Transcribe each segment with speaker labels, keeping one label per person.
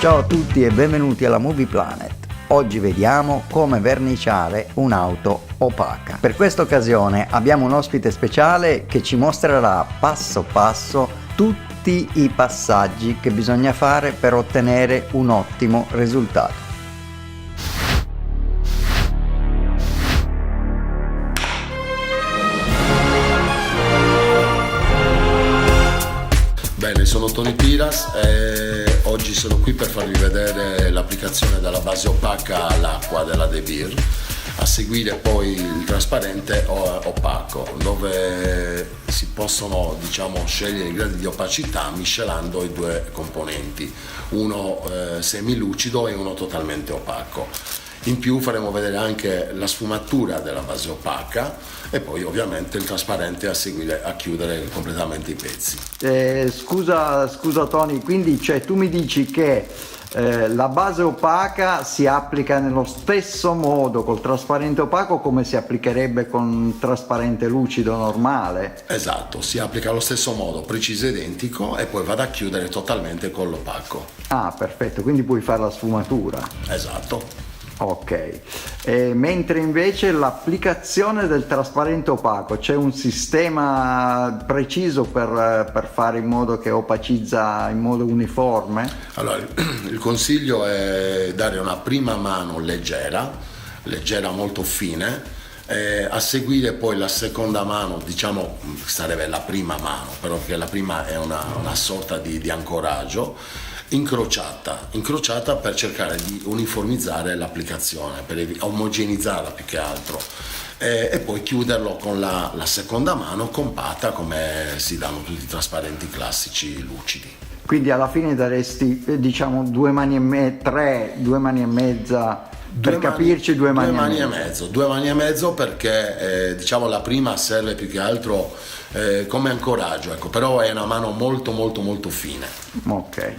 Speaker 1: Ciao a tutti e benvenuti alla Movie Planet. Oggi vediamo come verniciare un'auto opaca. Per questa occasione abbiamo un ospite speciale che ci mostrerà passo passo tutti i passaggi che bisogna fare per ottenere un ottimo risultato.
Speaker 2: Bene, sono Tony Piras e oggi sono qui per farvi vedere l'applicazione della base opaca all'acqua della De Beer, a seguire poi il trasparente opaco, dove si possono scegliere i gradi di opacità miscelando i due componenti, uno semilucido e uno totalmente opaco. In più faremo vedere anche la sfumatura della base opaca e poi ovviamente il trasparente a seguire, a chiudere completamente i pezzi.
Speaker 1: Scusa Tony, quindi tu mi dici che la base opaca si applica nello stesso modo col trasparente opaco come si applicherebbe con trasparente lucido normale?
Speaker 2: Esatto, si applica allo stesso modo, preciso identico, e poi vado a chiudere totalmente con l'opaco.
Speaker 1: Ah, perfetto, quindi puoi fare la sfumatura.
Speaker 2: Esatto.
Speaker 1: Ok, mentre invece l'applicazione del trasparente opaco, c'è un sistema preciso per fare in modo che opacizza in modo uniforme?
Speaker 2: Allora, il consiglio è dare una prima mano leggera molto fine, a seguire poi la seconda mano, sarebbe la prima mano, però perché la prima è una sorta di ancoraggio, incrociata per cercare di uniformizzare l'applicazione, per omogenizzarla più che altro, e poi chiuderlo con la seconda mano compatta come si danno tutti i trasparenti classici lucidi.
Speaker 1: Quindi alla fine daresti 2 mani e mezza, per capirci 2 mani e mezzo.
Speaker 2: 2 mani e mezzo perché la prima serve più che altro come ancoraggio, ecco, però è una mano molto fine.
Speaker 1: Ok.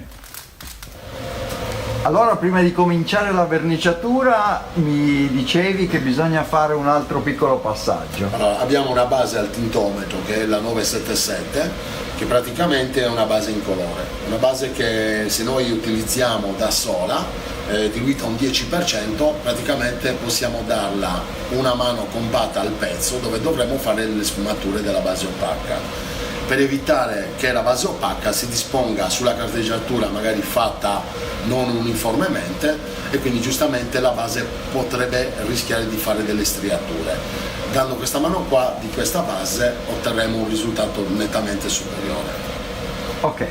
Speaker 1: Allora, prima di cominciare la verniciatura mi dicevi che bisogna fare un altro piccolo passaggio.
Speaker 2: Allora, abbiamo una base al tintometro che è la 977, che praticamente è una base incolore, una base che se noi utilizziamo da sola, diluita un 10%, praticamente possiamo darla una mano compatta al pezzo dove dovremo fare le sfumature della base opaca. Per evitare che la base opaca si disponga sulla carteggiatura magari fatta non uniformemente, e quindi giustamente la base potrebbe rischiare di fare delle striature. Dando questa mano qua di questa base otterremo un risultato nettamente superiore.
Speaker 1: Ok.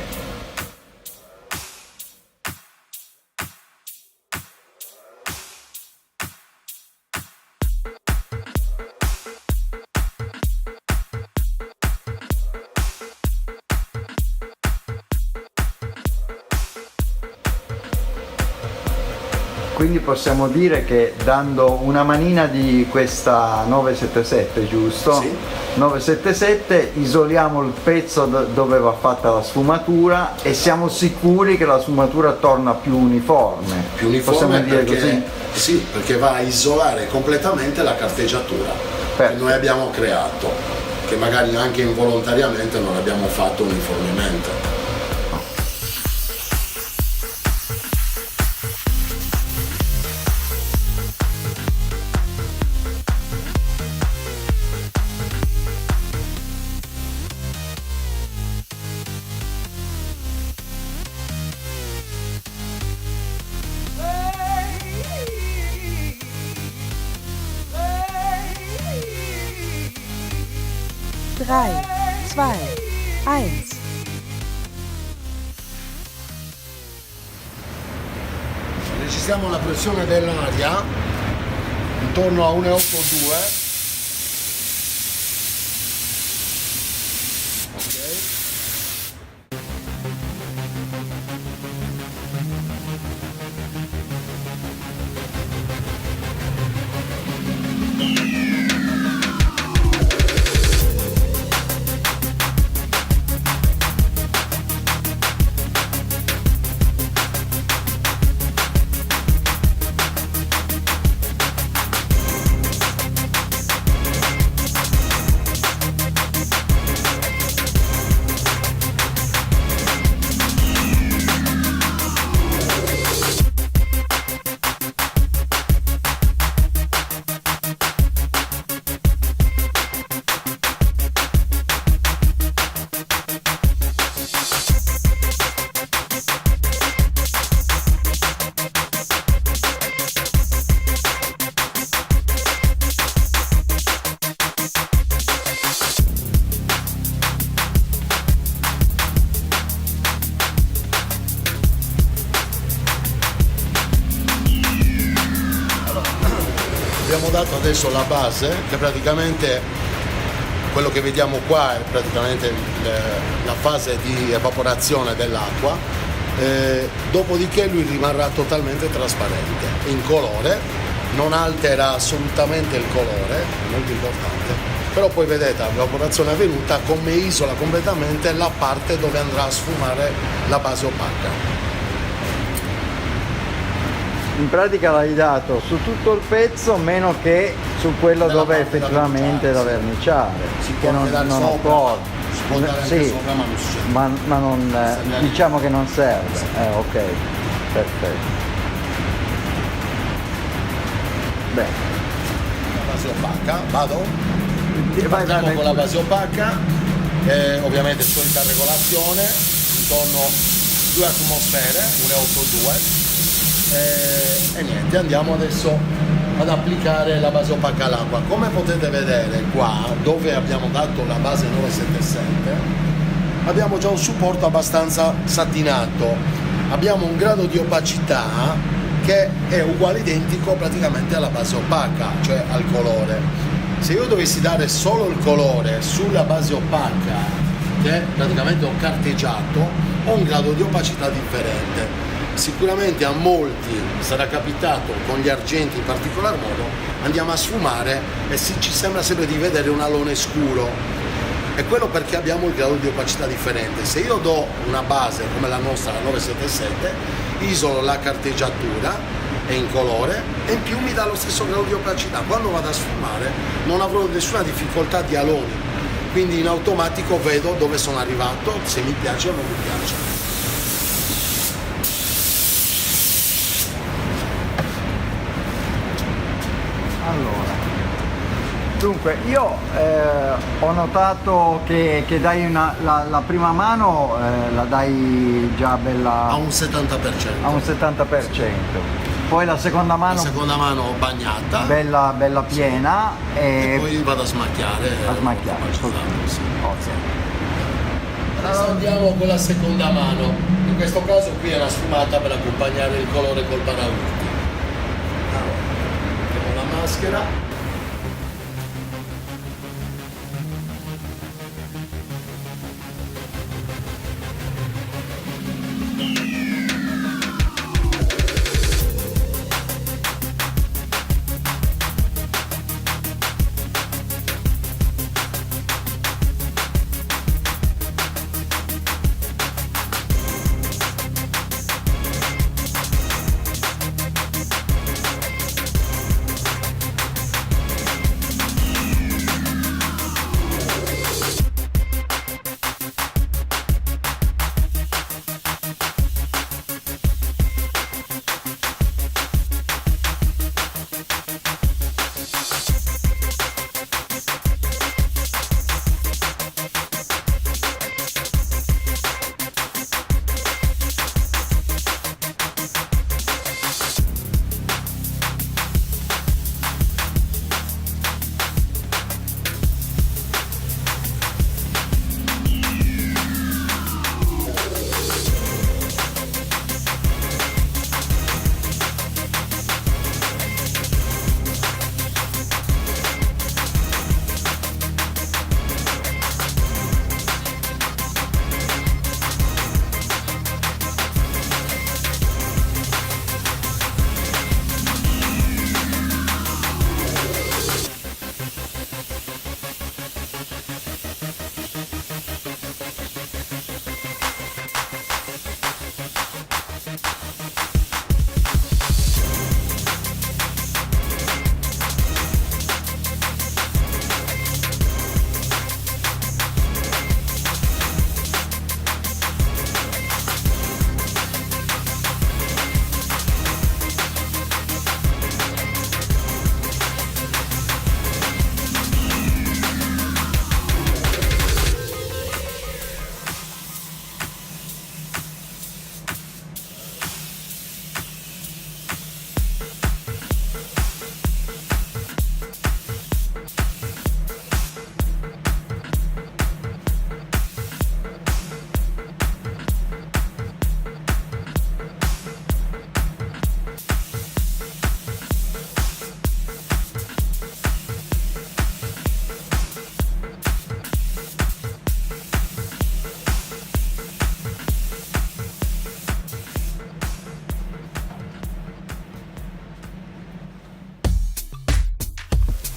Speaker 1: Quindi possiamo dire che dando una manina di questa 977, giusto?
Speaker 2: Sì.
Speaker 1: 977, isoliamo il pezzo dove va fatta la sfumatura e siamo sicuri che la sfumatura torna più uniforme.
Speaker 2: Più uniforme,
Speaker 1: possiamo dire
Speaker 2: perché,
Speaker 1: così?
Speaker 2: sì, perché va a isolare completamente la carteggiatura che noi abbiamo creato, che magari anche involontariamente non abbiamo fatto uniformemente.
Speaker 3: Drei, 2, 1.
Speaker 2: Registriamo la pressione dell'aria intorno a 1,82. dato adesso la base, che praticamente quello che vediamo qua è praticamente la fase di evaporazione dell'acqua, dopodiché lui rimarrà totalmente trasparente, in colore, non altera assolutamente il colore, molto importante, però poi vedete l'evaporazione è avvenuta come isola completamente la parte dove andrà a sfumare la base opaca.
Speaker 1: In pratica l'hai dato su tutto il pezzo meno che su quello
Speaker 2: Nella
Speaker 1: dove
Speaker 2: parte da
Speaker 1: effettivamente da verniciare,
Speaker 2: Si
Speaker 1: che
Speaker 2: può
Speaker 1: non
Speaker 2: dare sopra,
Speaker 1: occorre.
Speaker 2: si può dare anche
Speaker 1: Sì,
Speaker 2: sopra, ma non succede.
Speaker 1: ma non,
Speaker 2: Serve a
Speaker 1: diciamo che non serve. Ok, perfetto. Bene.
Speaker 2: La base opaca, vado?
Speaker 1: Vai,
Speaker 2: Partiamo
Speaker 1: vai,
Speaker 2: con la
Speaker 1: pure.
Speaker 2: base opaca, ovviamente solita regolazione, intorno 2 atmosfere, 1,82 e niente, andiamo adesso ad applicare la base opaca all'acqua. Come potete vedere qua, dove abbiamo dato la base 977, abbiamo già un supporto abbastanza satinato, abbiamo un grado di opacità che è uguale identico praticamente alla base opaca, cioè al colore. Se io dovessi dare solo il colore sulla base opaca, che praticamente ho carteggiato, ho un grado di opacità differente. Sicuramente a molti sarà capitato, con gli argenti in particolar modo, andiamo a sfumare e ci sembra sempre di vedere un alone scuro. È quello perché abbiamo il grado di opacità differente. Se io do una base come la nostra, la 977, isolo la carteggiatura, è in colore e in più mi dà lo stesso grado di opacità. Quando vado a sfumare non avrò nessuna difficoltà di aloni, quindi in automatico vedo dove sono arrivato, se mi piace o non mi piace.
Speaker 1: Allora, dunque io ho notato che dai la prima mano la dai già bella
Speaker 2: A un 70%.
Speaker 1: a un 70%, poi la seconda
Speaker 2: La
Speaker 1: mano
Speaker 2: seconda mano bagnata
Speaker 1: bella piena
Speaker 2: e
Speaker 1: e
Speaker 2: poi vado a smacchiare.
Speaker 1: a smacchiare.
Speaker 2: Sì.
Speaker 1: Ok.
Speaker 2: Adesso andiamo con la seconda mano. In questo caso qui è una sfumata per accompagnare il colore col paraurti. Allora, mettiamo la maschera.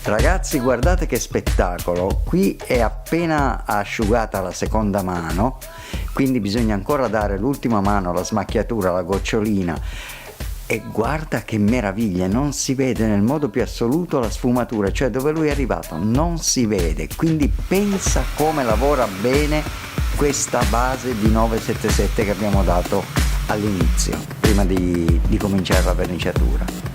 Speaker 1: Ragazzi, guardate che spettacolo, qui è appena asciugata la seconda mano, quindi bisogna ancora dare l'ultima mano, la smacchiatura, la gocciolina, e guarda che meraviglia, non si vede nel modo più assoluto la sfumatura, cioè dove lui è arrivato non si vede, quindi pensa come lavora bene questa base di 977 che abbiamo dato all'inizio, prima di cominciare la verniciatura.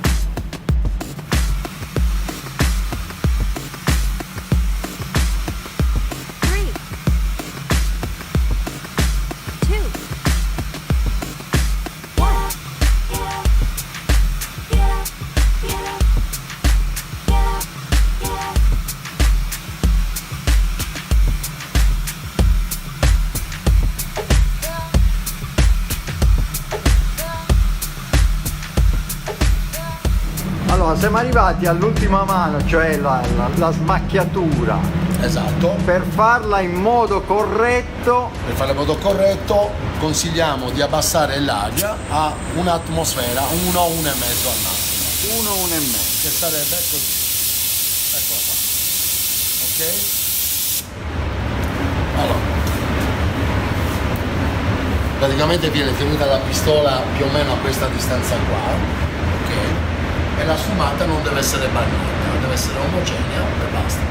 Speaker 4: 2. Allora, siamo arrivati all'ultima mano, cioè la smacchiatura.
Speaker 2: Esatto.
Speaker 4: Per farla in modo corretto.
Speaker 2: Per farla in modo corretto consigliamo di abbassare l'aria a un'atmosfera, 1-1,5 al massimo.
Speaker 4: 1-1,5.
Speaker 2: Che sarebbe così. Eccola qua. Ok? Allora. Praticamente viene tenuta la pistola più o meno a questa distanza qua. Ok? E la sfumata non deve essere bagnata, deve essere omogenea e basta.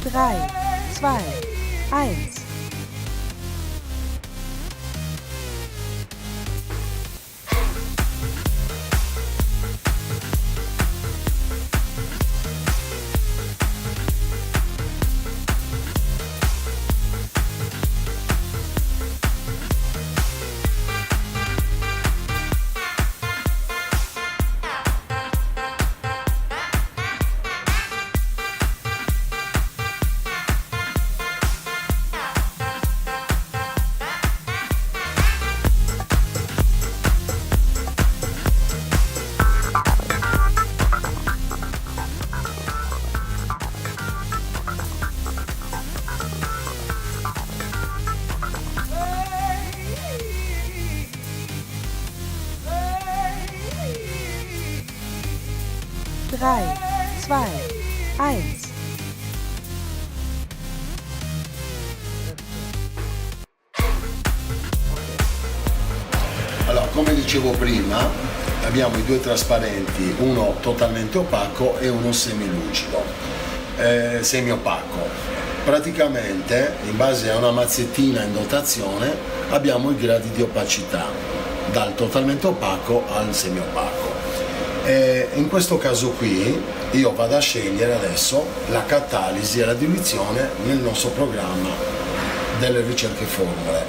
Speaker 3: Drei, zwei, eins. Drei, zwei, eins.
Speaker 2: Allora, come dicevo prima, abbiamo i due trasparenti, uno totalmente opaco e uno semilucido, semiopaco. Praticamente, in base a una mazzettina in dotazione, abbiamo i gradi di opacità, dal totalmente opaco al semiopaco. In questo caso qui io vado a scegliere adesso la catalisi e la diluizione nel nostro programma delle ricerche formule.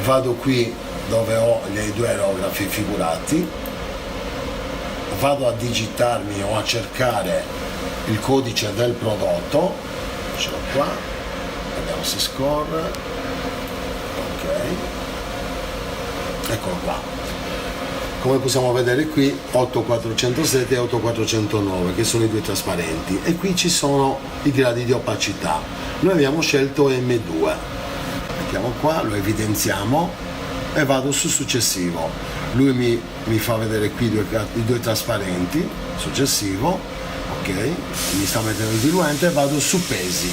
Speaker 2: Vado qui dove ho i due aerografi figurati, vado a digitarmi o a cercare il codice del prodotto, ce l'ho qua, vediamo se scorre, ok, eccolo qua. Come possiamo vedere qui 8407 e 8409 che sono i due trasparenti e qui ci sono i gradi di opacità. Noi abbiamo scelto M2, mettiamo qua, lo evidenziamo e vado sul successivo. Lui mi fa vedere qui i due trasparenti, successivo, Ok, mi sta mettendo il diluente, vado su pesi.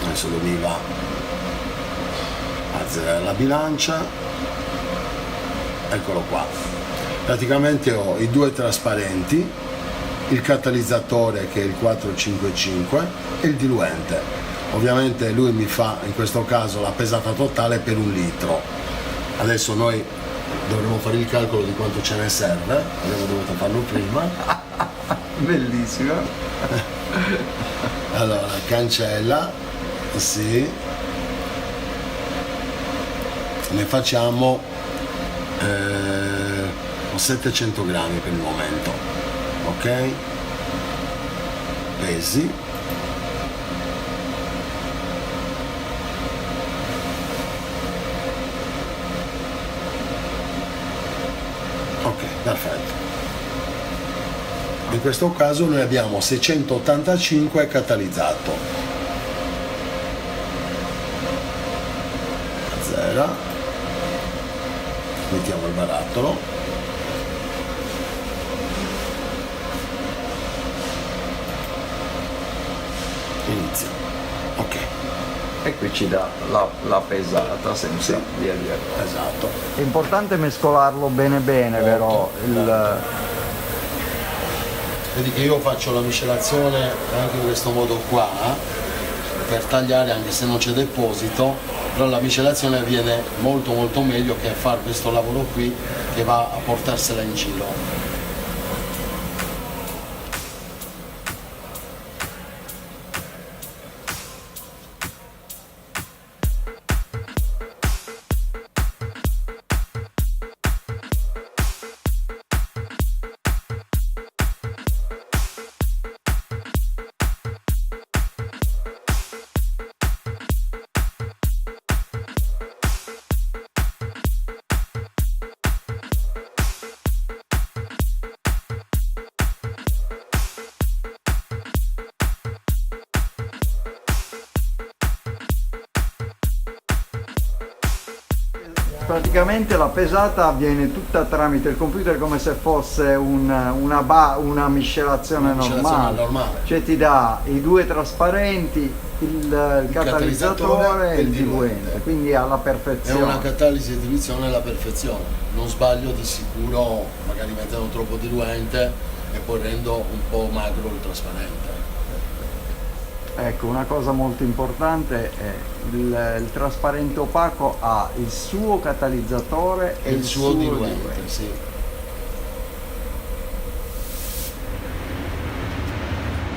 Speaker 2: Adesso dove mi va? Azzerare la bilancia, eccolo qua. Praticamente ho i due trasparenti, il catalizzatore che è il 455 e il diluente. Ovviamente lui mi fa in questo caso la pesata totale per 1 litro. Adesso noi dovremo fare il calcolo di quanto ce ne serve, abbiamo dovuto farlo prima.
Speaker 4: Bellissimo.
Speaker 2: Allora, cancella, sì, ne facciamo 700 grammi per il momento, ok? Pesi. Ok, perfetto. In questo caso noi abbiamo 685 catalizzato. Zero. Mettiamo il barattolo. Inizia. Ok.
Speaker 4: E qui ci dà la pesata senza via via.
Speaker 2: Esatto.
Speaker 4: È importante mescolarlo bene bene, però
Speaker 2: Vedi che io faccio la miscelazione anche in questo modo qua per tagliare, anche se non c'è deposito, però la miscelazione viene molto molto meglio che fare questo lavoro qui che va a portarsela in giro.
Speaker 4: praticamente la pesata avviene tutta tramite il computer, come se fosse una miscelazione normale. Cioè ti dà i due trasparenti, il catalizzatore e il diluente, quindi alla perfezione.
Speaker 2: È una catalisi di diluizione alla perfezione, non sbaglio di sicuro, magari mettendo troppo diluente e poi rendo un po' magro il trasparente.
Speaker 4: Ecco, una cosa molto importante è il trasparente opaco ha il suo catalizzatore e il suo diluente.
Speaker 2: Sì.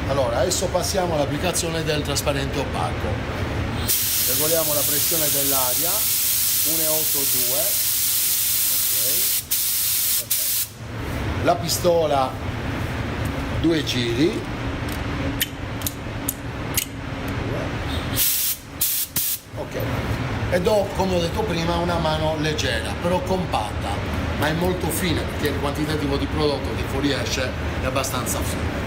Speaker 2: Allora, adesso passiamo all'applicazione del trasparente opaco. Regoliamo la pressione dell'aria, 1,82. Ok. Perfetto. La pistola, 2 giri. Ok, e do, come ho detto prima, una mano leggera, però compatta, ma è molto fine perché il quantitativo di prodotto che fuoriesce è abbastanza fine.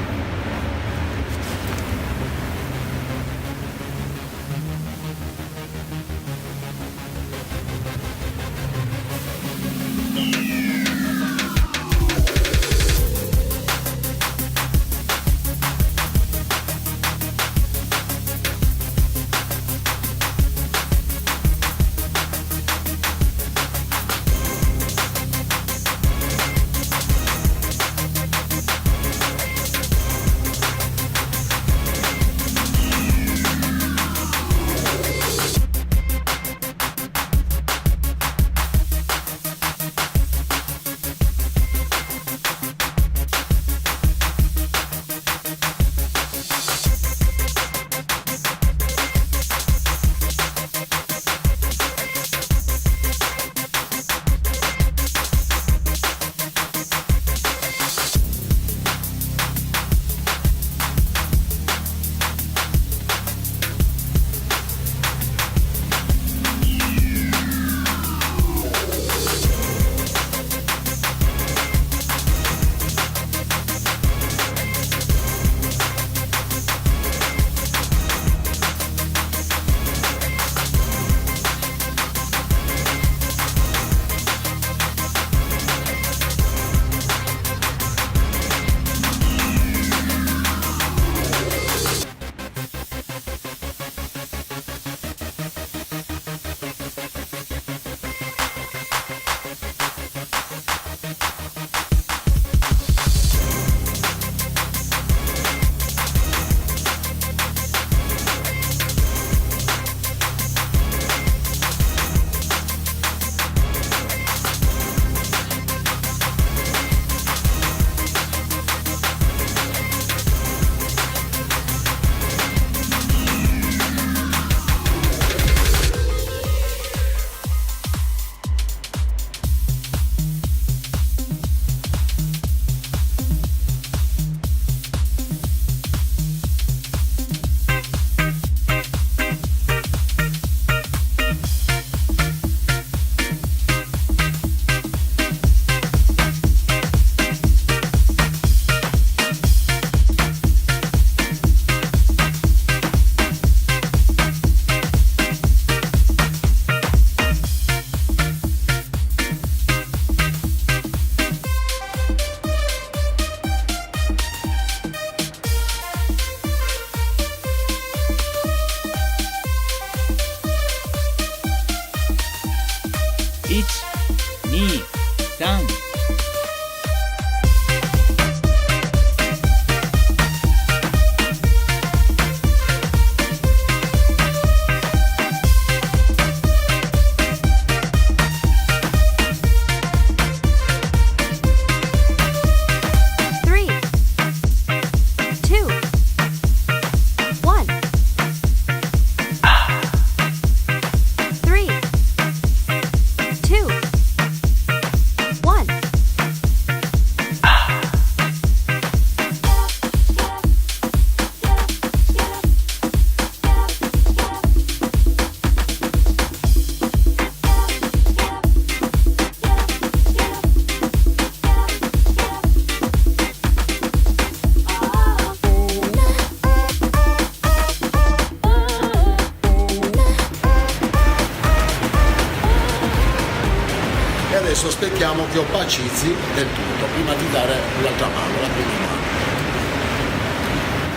Speaker 5: 1、2、3。Adesso
Speaker 2: aspettiamo che opacizzi del tutto prima di dare l'altra mano, la prima mano.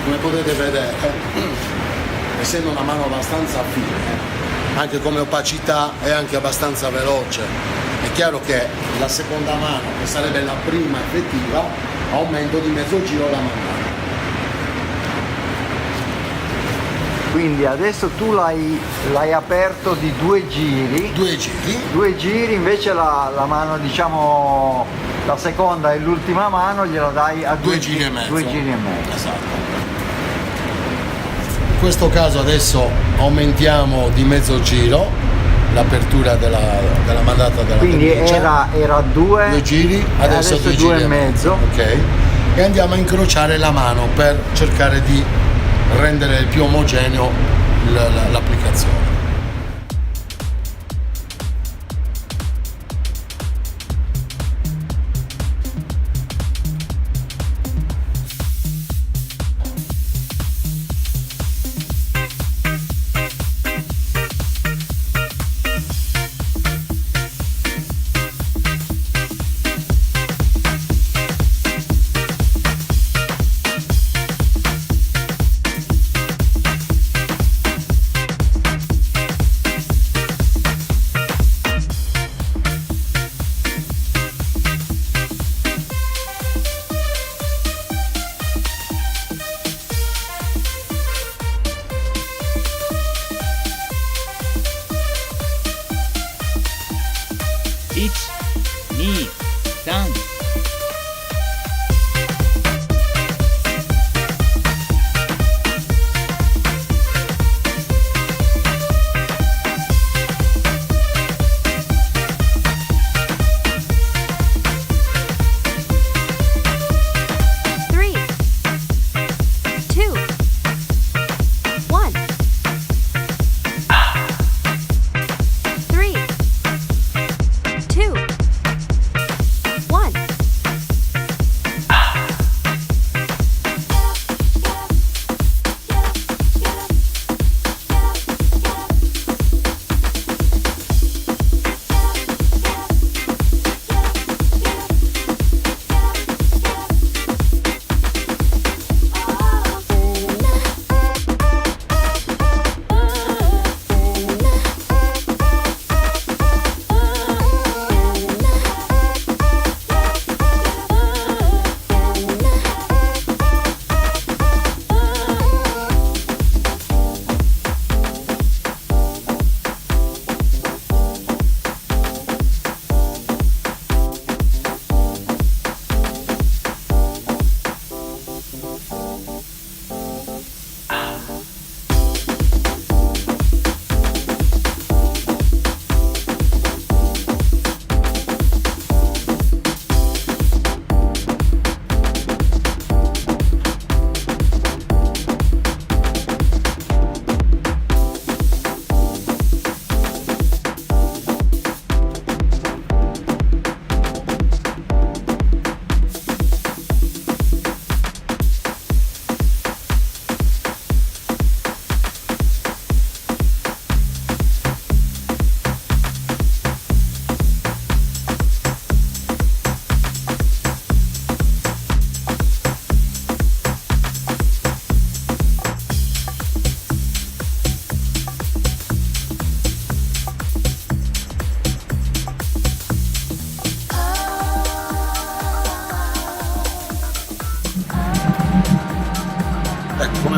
Speaker 2: Come potete vedere, essendo una mano abbastanza fine, anche come opacità è anche abbastanza veloce. È chiaro che la seconda mano, che sarebbe la prima effettiva, aumento di mezzo giro la mano.
Speaker 4: Quindi adesso tu l'hai aperto di 2 giri.
Speaker 2: 2 giri.
Speaker 4: 2 giri, invece la mano, diciamo, la seconda e l'ultima mano gliela dai a
Speaker 2: 2 giri e mezzo.
Speaker 4: 2 giri e mezzo.
Speaker 2: Esatto. In questo caso adesso aumentiamo di mezzo giro l'apertura della mandata della
Speaker 4: Quindi
Speaker 2: pendice.
Speaker 4: era 2
Speaker 2: giri, adesso 2
Speaker 4: 2
Speaker 2: giri
Speaker 4: e mezzo.
Speaker 2: Ok. E andiamo a incrociare la mano per cercare di rendere il più omogeneo l'applicazione.
Speaker 6: One.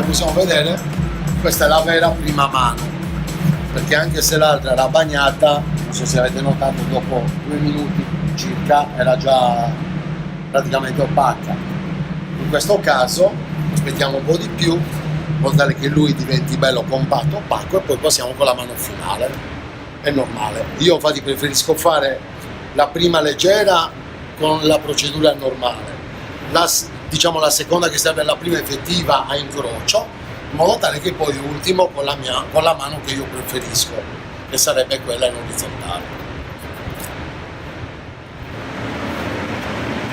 Speaker 2: possiamo vedere, questa è la vera prima mano, perché anche se l'altra era bagnata, non so se avete notato, dopo 2 minuti circa era già praticamente opaca. In questo caso aspettiamo un po' di più, in modo tale che lui diventi bello compatto, opaco, e poi passiamo con la mano finale. È normale. Io infatti preferisco fare la prima leggera con la procedura normale, la seconda che serve la prima effettiva a incrocio, in modo tale che poi ultimo con la mano che io preferisco, che sarebbe quella in orizzontale.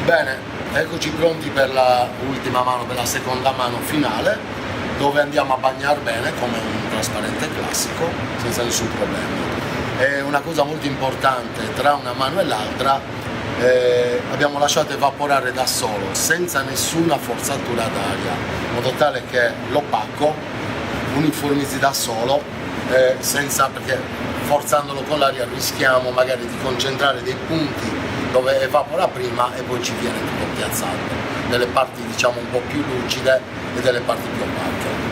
Speaker 2: Bene, eccoci pronti per la ultima mano, per la seconda mano finale, dove andiamo a bagnare bene come un trasparente classico senza nessun problema. È una cosa molto importante tra una mano e l'altra, abbiamo lasciato evaporare da solo senza nessuna forzatura d'aria, in modo tale che l'opaco uniformizzi da solo, perché forzandolo con l'aria rischiamo magari di concentrare dei punti dove evapora prima e poi ci viene tutto piazzato, delle parti diciamo un po' più lucide e delle parti più opache.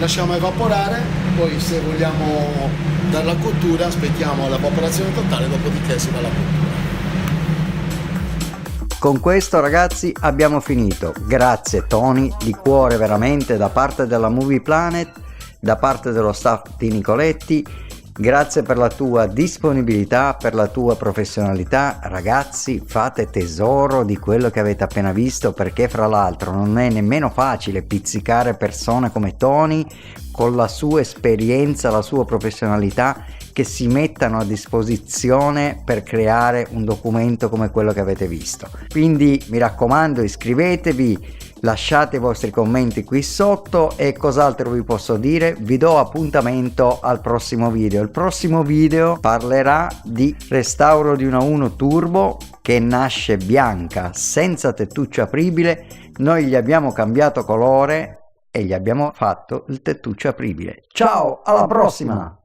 Speaker 2: Lasciamo evaporare, poi se vogliamo dare la cottura aspettiamo l'evaporazione totale, dopodiché si va alla cottura.
Speaker 1: Con questo ragazzi abbiamo finito. Grazie Tony, di cuore veramente, da parte della Movie Planet, da parte dello staff di Nicoletti. Grazie per la tua disponibilità, per la tua professionalità. Ragazzi, fate tesoro di quello che avete appena visto, perché fra l'altro non è nemmeno facile pizzicare persone come Tony con la sua esperienza, la sua professionalità, che si mettano a disposizione per creare un documento come quello che avete visto. Quindi mi raccomando, iscrivetevi, lasciate i vostri commenti qui sotto e cos'altro vi posso dire? Vi do appuntamento al prossimo video. Il prossimo video parlerà di restauro di una 1 Turbo che nasce bianca senza tettuccio apribile. Noi gli abbiamo cambiato colore e gli abbiamo fatto il tettuccio apribile. Ciao, alla prossima!